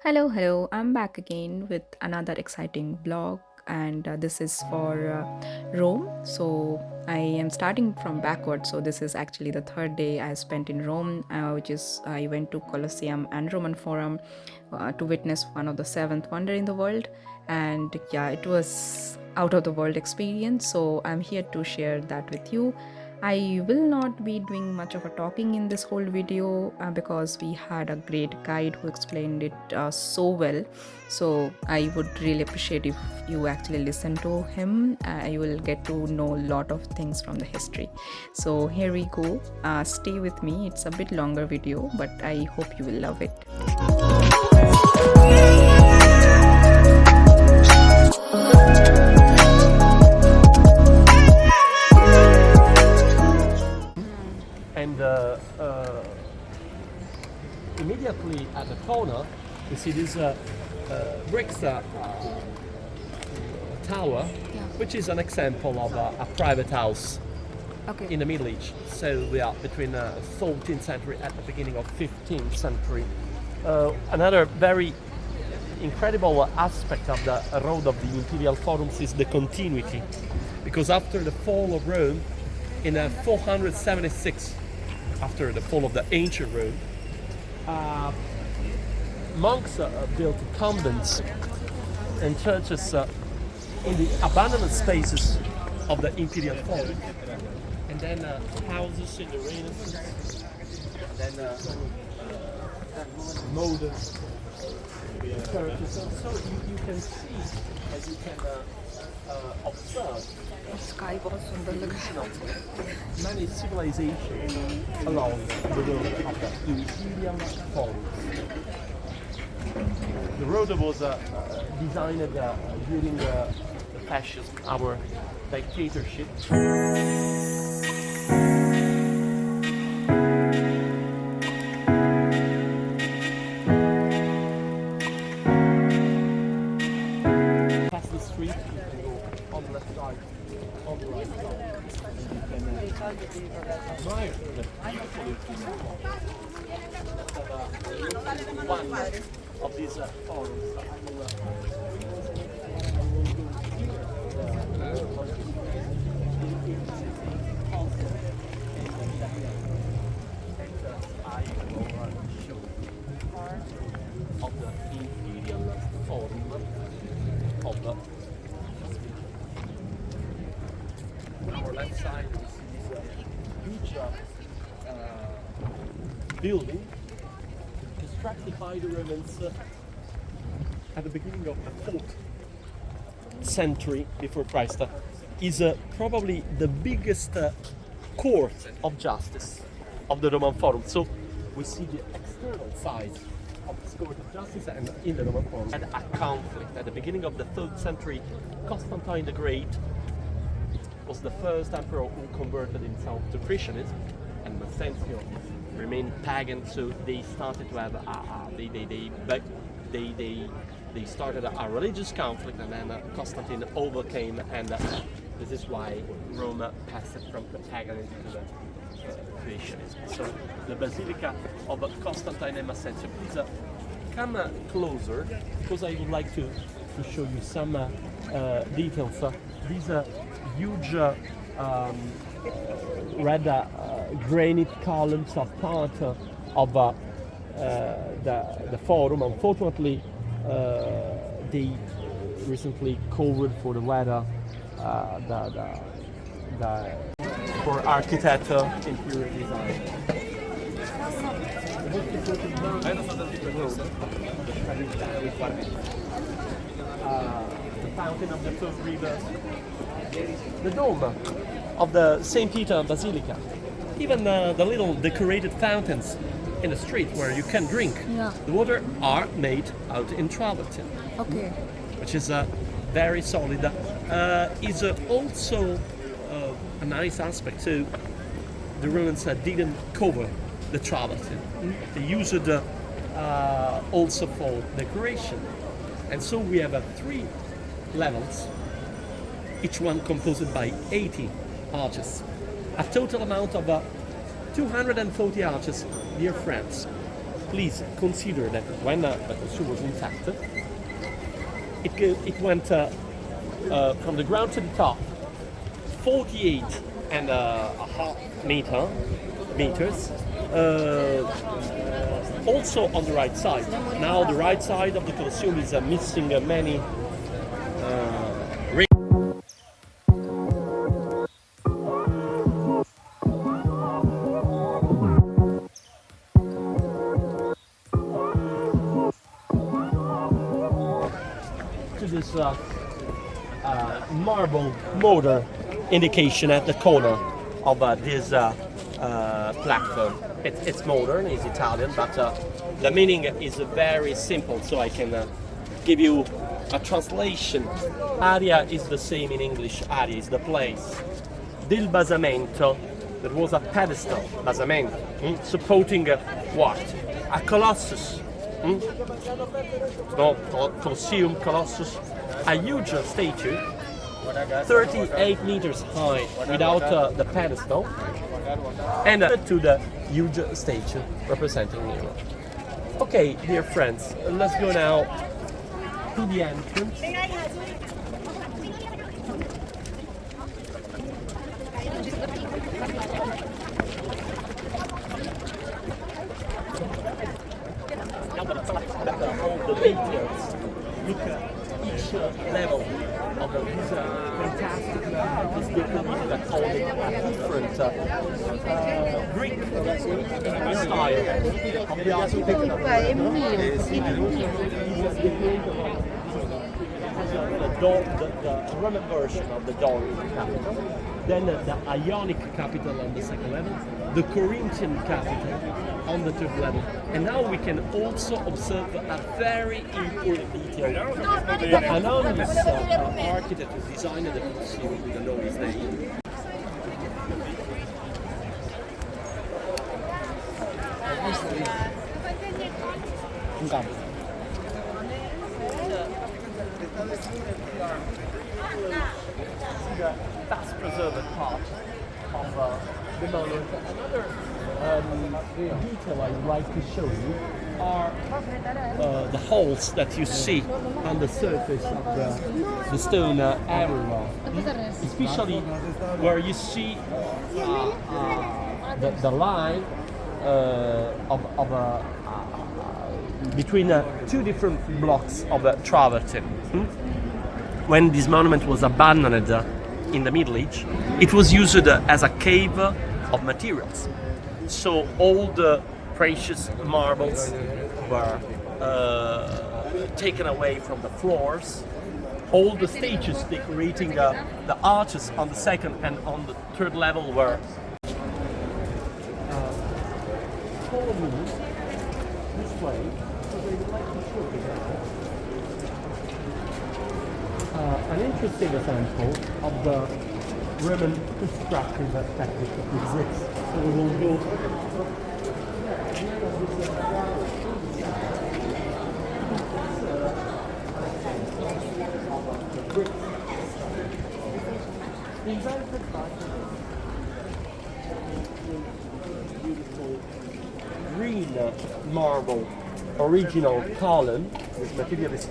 Hello. I'm back again with another exciting blog, and this is for Rome. So, I am starting from backward. So, this is actually the third day I spent in Rome, which is I went to Colosseum and Roman Forum to witness one of the seventh wonder in the world. And yeah, it was out of the world experience. So, I'm here to share that with you. I will not be doing much of a talking in this whole video because we had a great guide who explained it so well. So I would really appreciate if you actually listen to him. You will get to know a lot of things from the history. So here we go. Stay with me. It's a bit longer video, but I hope you will love it. And immediately at the corner, you see this bricks tower, which is an example of a private house in the Middle East. So we are between 14th century at the beginning of 15th century. Another very incredible aspect of the road of the Imperial Forums is the continuity, because after the fall of Rome in 476, after the fall of the ancient Rome, monks built convents and churches in the abandoned spaces of the Imperial Forum, and then houses in the Renaissance, and then modern churches. So you can see, as you can observe, Sky बहुत सुंदर लग रहा है. many civilizations along the road of the Imperial Forum. The road was designed during the fascist, our dictatorship. Past the street, you can go on the left side, on the right side. You can admire one of these forums. I will show of the Imperial Forum of the on our left side we see this huge building constructed by the Romans at the beginning of the 4th century before Christ. Is probably the biggest court of justice of the Roman Forum. So we see the external side of this court of justice, and in the Roman Forum had a conflict at the beginning of the 3rd century. Constantine the Great was the first emperor who converted himself to Christianism, and Maxentius remained pagan. So they started to have they started a religious conflict, and then Constantine overcame, and this is why Rome passed from the paganism to the Christianism. So the Basilica of Constantine and Maxentius. Please come closer, because I would like to show you some details. These huge red granite columns are part of the forum. Unfortunately, they recently covered for the weather for architecture interior design. The fountain of the Third River, the dome of the St. Peter Basilica, even the little decorated fountains in the street where you can drink. Yeah. The water are made out in travertine, Okay. which is very solid. Is also a nice aspect too. The Romans didn't cover the travertine. They used it also for decoration, and so we have 3 levels, each one composed by 80 arches, a total amount of 240 arches, dear friends. please consider that when the costume was intact, it went from the ground to the top 48 and a half meters. Also on the right side. Now the right side of the costume is missing many rings. To this marble motor indication at the corner of this platform. It's modern, it's Italian, but the meaning is very simple, so I can give you a translation. Area is the same in English, area is the place. Del basamento, there was a pedestal, basamento, supporting what? A colossus. No, Colosseum, Colossus, a huge statue, 38 meters high without the pedestal, and to the huge statue representing Nero. Okay, dear friends, let's go now to the entrance. All the details. Look at each level of this fantastic this decorated according to different Greek style of the architecture. The Roman version of the Doric capital, then the Ionic capital on the second level, the Corinthian capital on the third level. And now we can also observe a very important detail. The anonymous architect who designed the Colosseum, we don't know his name. The best preserved part of the monument. Another detail I would like to show you are the holes that you see on the surface of the stone area, especially where you see the line between two different blocks of travertine. When this monument was abandoned in the Middle Age, it was used as a cave of materials. So all the precious marbles were taken away from the floors. All the stages decorating the arches on the second and on the third level were follow me this way, because I would like to show you an interesting example of the Roman constructive technique that exists. So we will go invented by beautiful green marble original column. This material is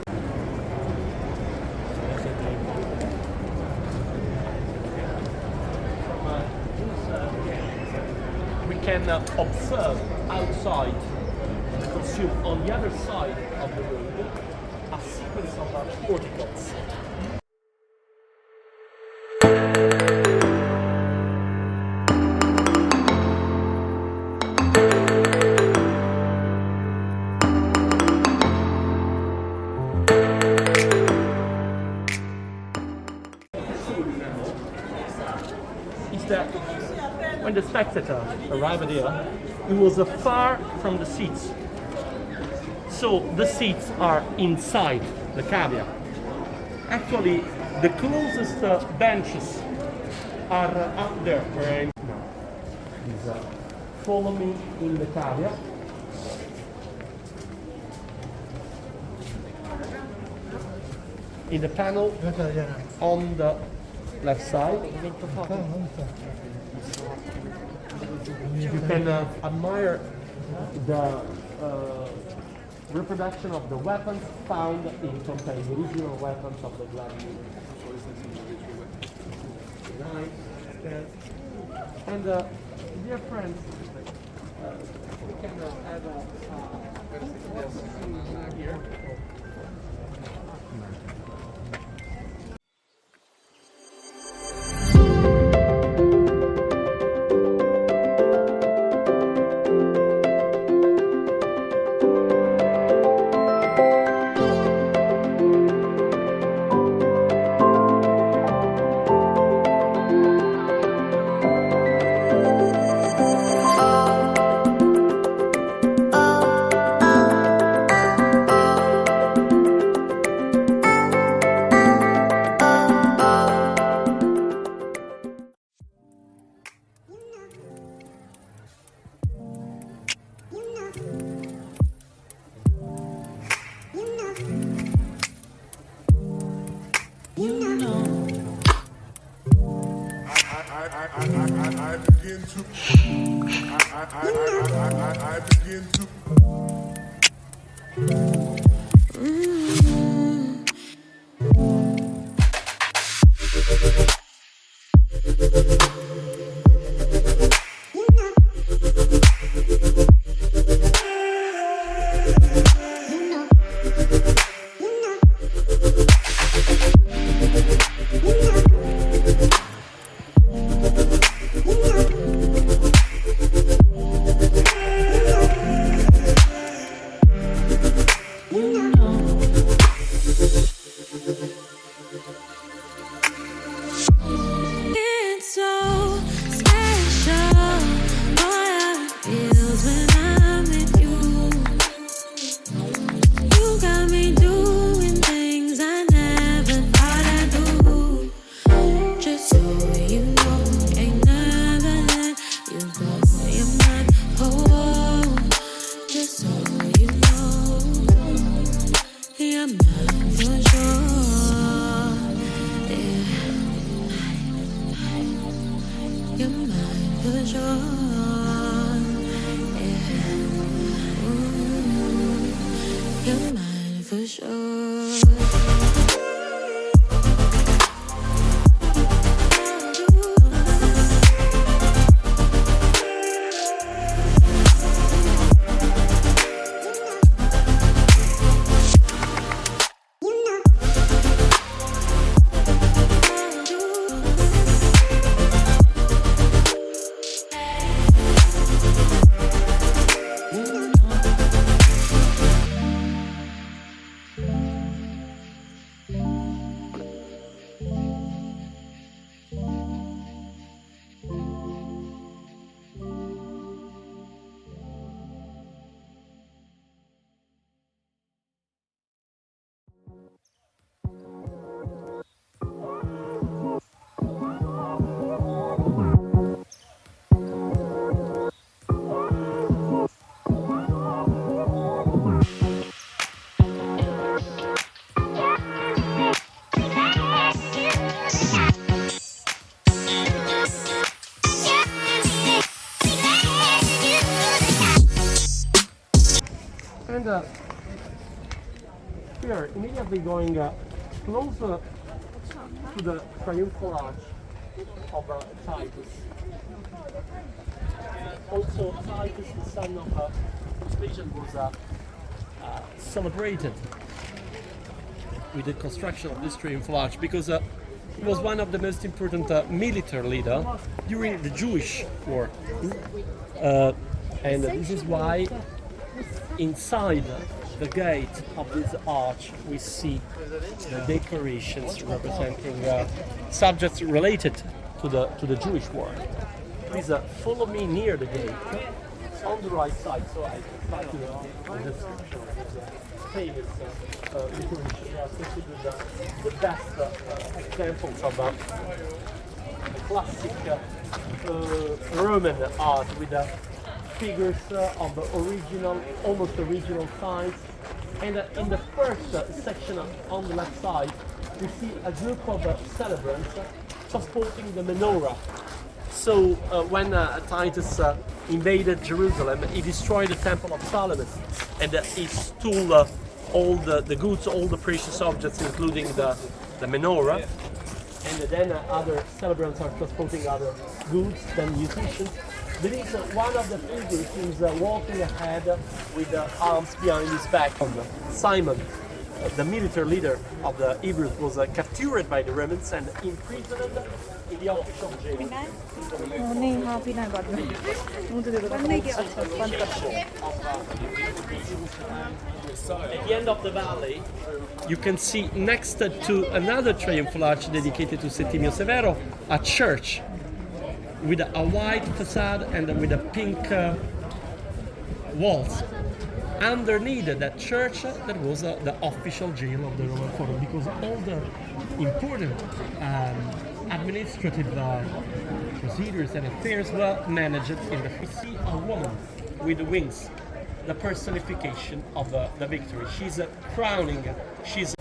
we can observe outside the Colosseum on the other side of the road a sequence of porticos. That when the spectator arrived here, it was far from the seats. So the seats are inside the cavea. Actually, the closest benches are up there where I'm now. Follow me in the cavea. In the panel on the left side, you can admire the reproduction of the weapons found in Pompeii, the original weapons of the gladiators. Nice. Okay. And dear friends, we can have a here. I begin to I begin to It's so special. What it feels when I'm with you. You got me doing things I never thought I'd do. Just so you know, ain't never let you go. You're mine, oh. Just so you know, you're mine for sure. Yeah. You're mine for sure. Yeah. Ooh, you're mine for sure. And we are immediately going closer to the triumphal arch of Titus. Also, Titus, the son of Vespasian, was celebrated with the construction of this triumphal arch because he was one of the most important military leaders during the Jewish war. And this is why inside the gate of this arch we see the decorations representing subjects related to the Jewish war. Please follow me near the gate. It's on the right side, so I can start the description of this famous decoration. They are considered the best examples of the classic Roman art with figures of the original, almost original size. And in the first section on the left side, we see a group of celebrants transporting the menorah. So when Titus invaded Jerusalem, he destroyed the Temple of Solomon, and he stole all the goods, all the precious objects, including the menorah. And then other celebrants are transporting other goods, then musicians. There is one of the figures who is walking ahead with the arms behind his back. Simon, the military leader of the Hebrews, was captured by the Romans and imprisoned in the official jail. At the end of the valley, you can see next to another triumphal arch dedicated to Settimio Severo, a church with a white facade and with a pink walls. Underneath that church, that was the official jail of the Roman Forum, because all the important administrative procedures and affairs were managed in the. We see a woman with wings, the personification of the victory. She's crowning. She's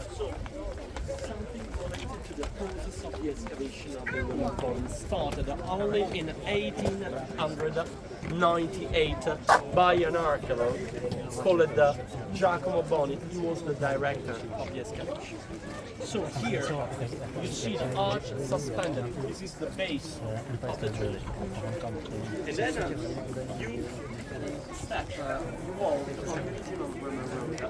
something related to the process of the excavation of the Roman Forum started only in 1898 by an archaeologist called Giacomo Boni. He was the director of the excavation. So here you see the arch suspended. This is the base of the tree. And then you step, you walk from the Museum of Roman Road.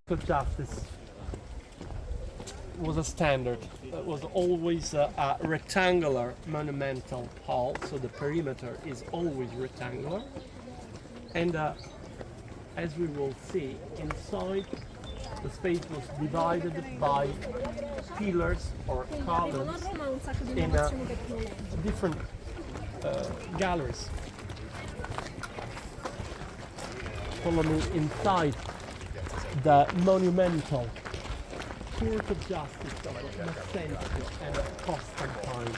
Of justice was a standard. It was always a rectangular monumental hall, so the perimeter is always rectangular. And as we will see, inside the space was divided by pillars or columns in different galleries. Follow me inside the monumental Court of Justice of Maxentius and Constantine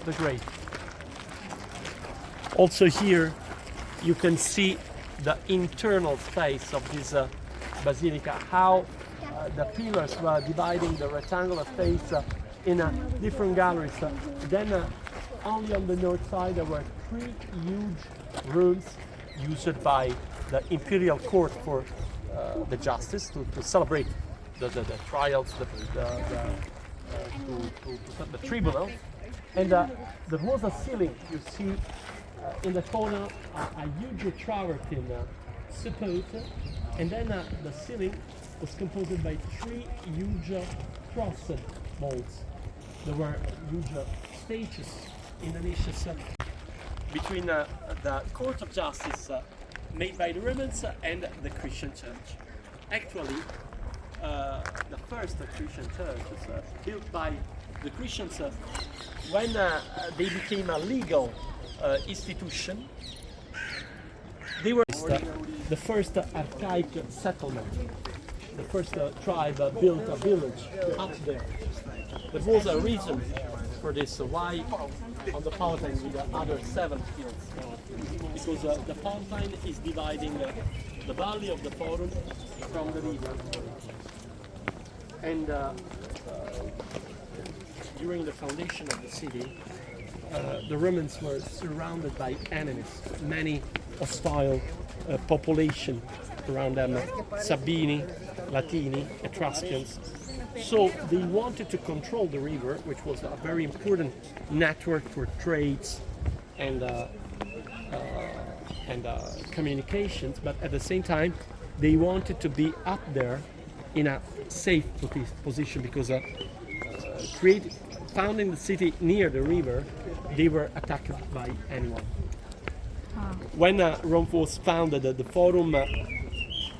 the Great. Also here you can see the internal space of this basilica, how the pillars were dividing the rectangular space in different galleries. Then only on the north side there were 3 huge rooms used by the imperial court for the justice to celebrate the trials, the tribunal. And there was a ceiling, you see in the corner a huge travertine support, and then the ceiling was composed by 3 huge crossed bolts. There were huge stages in the niches between the Court of Justice made by the Romans and the Christian Church. Actually, the first Christian church was built by the Christians when they became a legal institution. They were the first archaic settlement. The first tribe built a village up there. There was a reason for this, why on the Palatine with the other 7 hills. Because the Palatine is dividing the valley of the Forum from the river. And during the foundation of the city, the Romans were surrounded by enemies, many hostile population around them, Sabini, Latini, Etruscans. So they wanted to control the river, which was a very important network for trades and communications, but at the same time they wanted to be up there in a safe position, because founding the city near the river, they were attacked by anyone. When Rome was founded, the Forum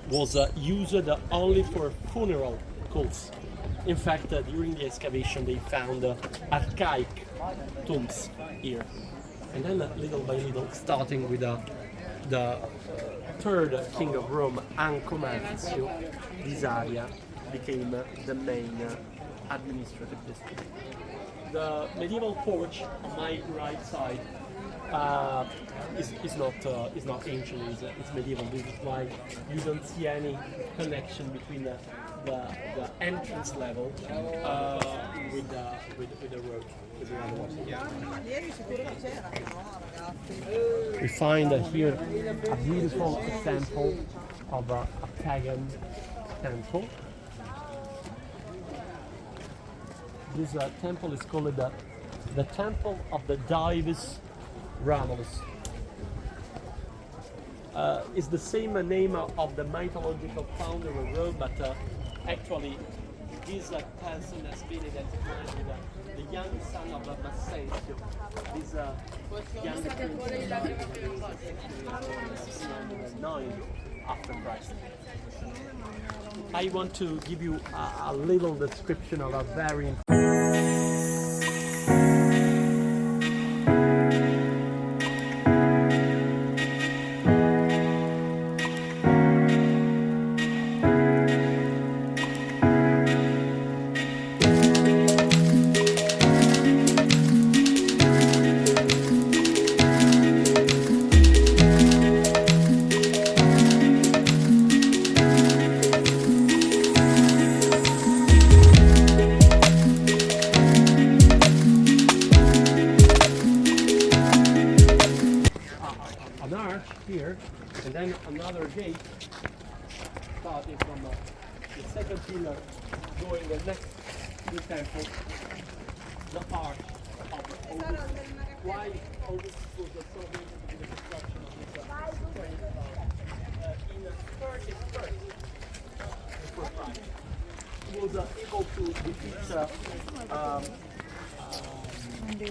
was used only for funeral cults. In fact, during the excavation they found archaic tombs here. And then little by little, starting with the third king of Rome, Anco Marzio, this area became the main administrative district. The medieval porch on my right side is not ancient. It's medieval. This is why you don't see any connection between the entrance level with the road. With the other one. We find here a beautiful example of a pagan temple. This temple is called the Temple of the Dives Romulus. It's the same name of the mythological founder of Rome, but actually this person has been identified with the young son of Massenio. This young prince 9 after Christ. I want to give you a little description of a very an arch here, and then another gate starting from the second pillar going the next to the temple, the arch of the oldest. Why all this was so important to the construction of this in 31st before Christ. He was able to defeat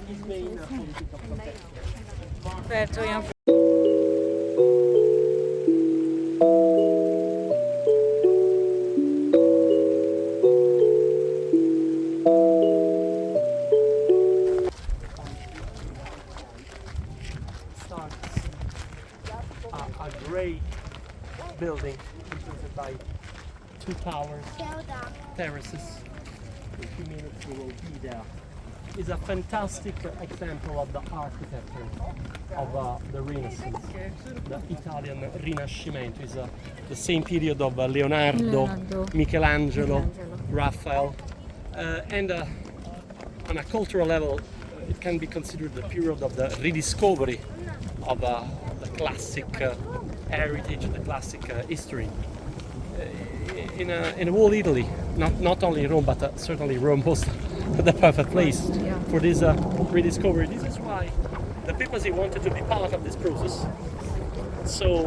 his main political competitor. A great building completed by 2 towers, terraces. In a few minutes we will be there. It's a fantastic example of the architecture of the Renaissance. The Italian Rinascimento is the same period of Leonardo, Michelangelo, Raphael, and on a cultural level it can be considered the period of the rediscovery of the classic heritage, the classic history in whole Italy, not only Rome, but certainly Rome was the perfect place for this rediscovery. This is why the papacy wanted to be part of this process. So,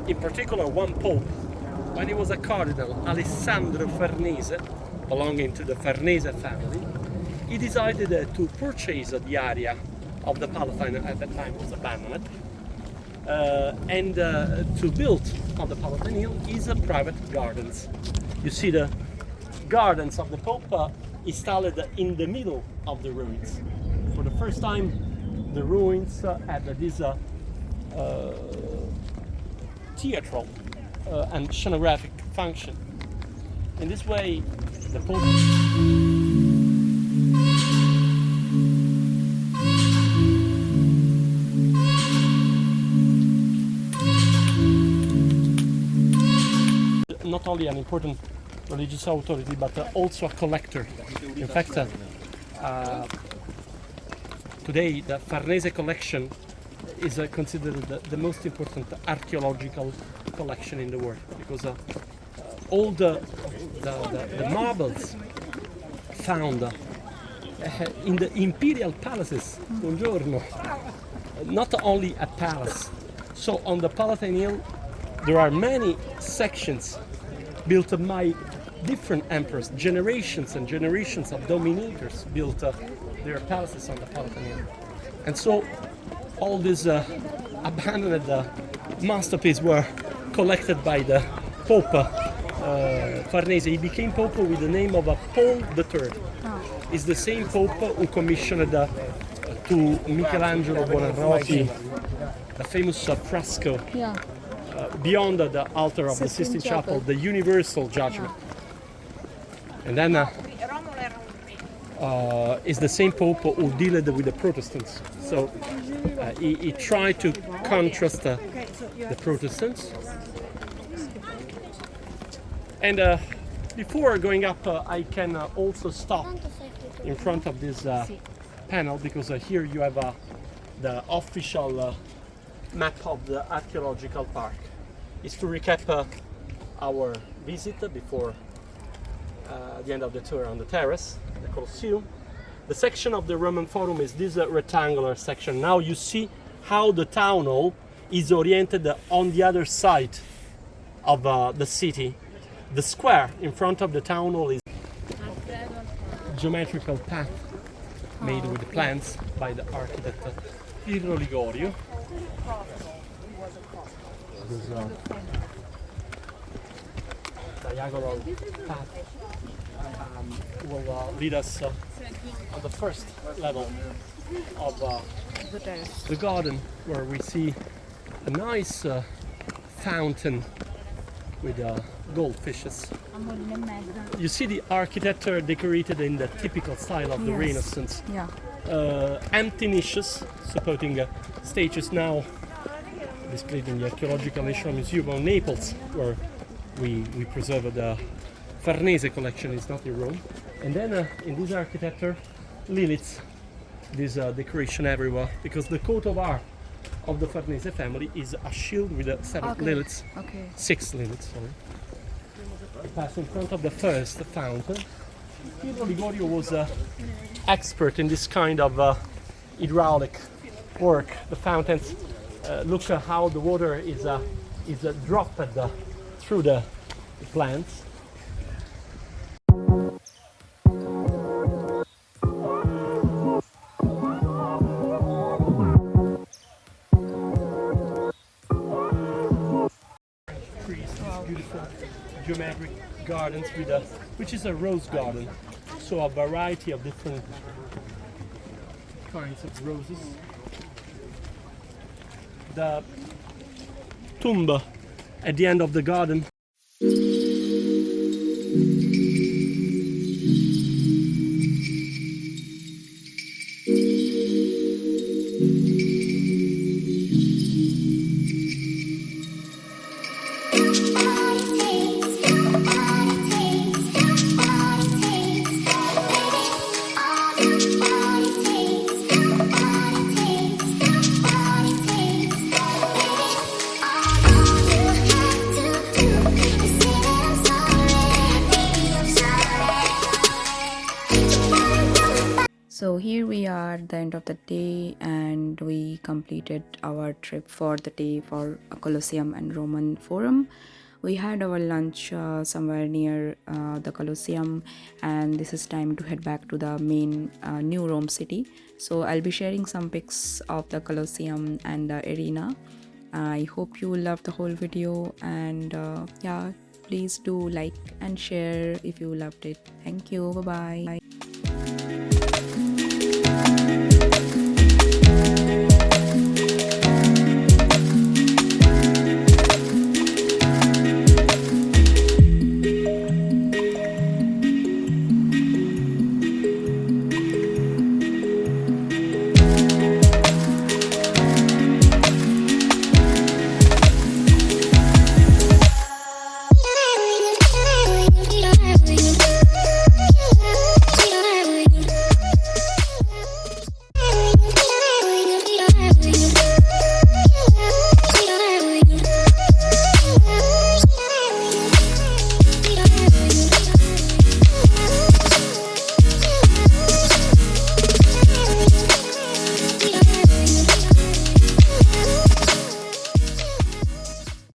in particular, one pope, when he was a cardinal, Alessandro Farnese, belonging to the Farnese family, he decided to purchase the area of the Palatine. At that time was abandoned, and to build on the Palatine Hill is private gardens. You see the gardens of the Pope installed in the middle of the ruins. For the first time, the ruins had this theatrical and scenographic function. In this way, the Pope not only an important religious authority, but also a collector. In fact, today the Farnese collection is considered the most important archaeological collection in the world, because all the marbles found in the imperial palaces, buongiorno, not only a palace. So on the Palatine Hill there are many sections built by different emperors, generations and generations of dominators built their palaces on the Palatine Hill. And so all these abandoned masterpieces were collected by the Pope Farnese. He became Pope with the name of Paul III. It's the same Pope who commissioned to Michelangelo Buonarroti the famous fresco beyond the altar of the Sistine Chapel, the Universal Judgment. And then is the same Pope who dealt with the Protestants. So he tried to contrast the Protestants. And before going up, I can also stop in front of this panel, because here you have the official map of the archaeological park. Is to recap our visit before the end of the tour on the terrace, the Colosseum. The section of the Roman Forum is this rectangular section. Now you see how the town hall is oriented on the other side of the city. The square in front of the town hall is geometrical path made with plants by the architect Piero Ligorio. This diagonal path will lead us on the first level of the garden, where we see a nice fountain with goldfishes. You see the architecture decorated in the typical style of the Yes. Renaissance. Yeah. Empty niches supporting statues now displayed in the Archaeological National Museum of Naples, where we preserve the Farnese collection. It's not in Rome. And then in this architecture, lilies, this decoration everywhere, because the coat of arms of the Farnese family is a shield with 7 lilies, Okay. 6 lilies, sorry. Pass in front of the first fountain. Piero Ligorio was an expert in this kind of hydraulic work. The fountains, look at how the water is dropped through the plants. Trees, beautiful geometric gardens with which is a rose garden, so a variety of different kinds of roses. The tomb at the end of the garden. So here we are at the end of the day, and we completed our trip for the day for Colosseum and Roman Forum. We had our lunch somewhere near the Colosseum, and this is time to head back to the main new Rome city. So I'll be sharing some pics of the Colosseum and the arena. I hope you loved the whole video, and yeah, please do like and share if you loved it. Thank you. Bye bye.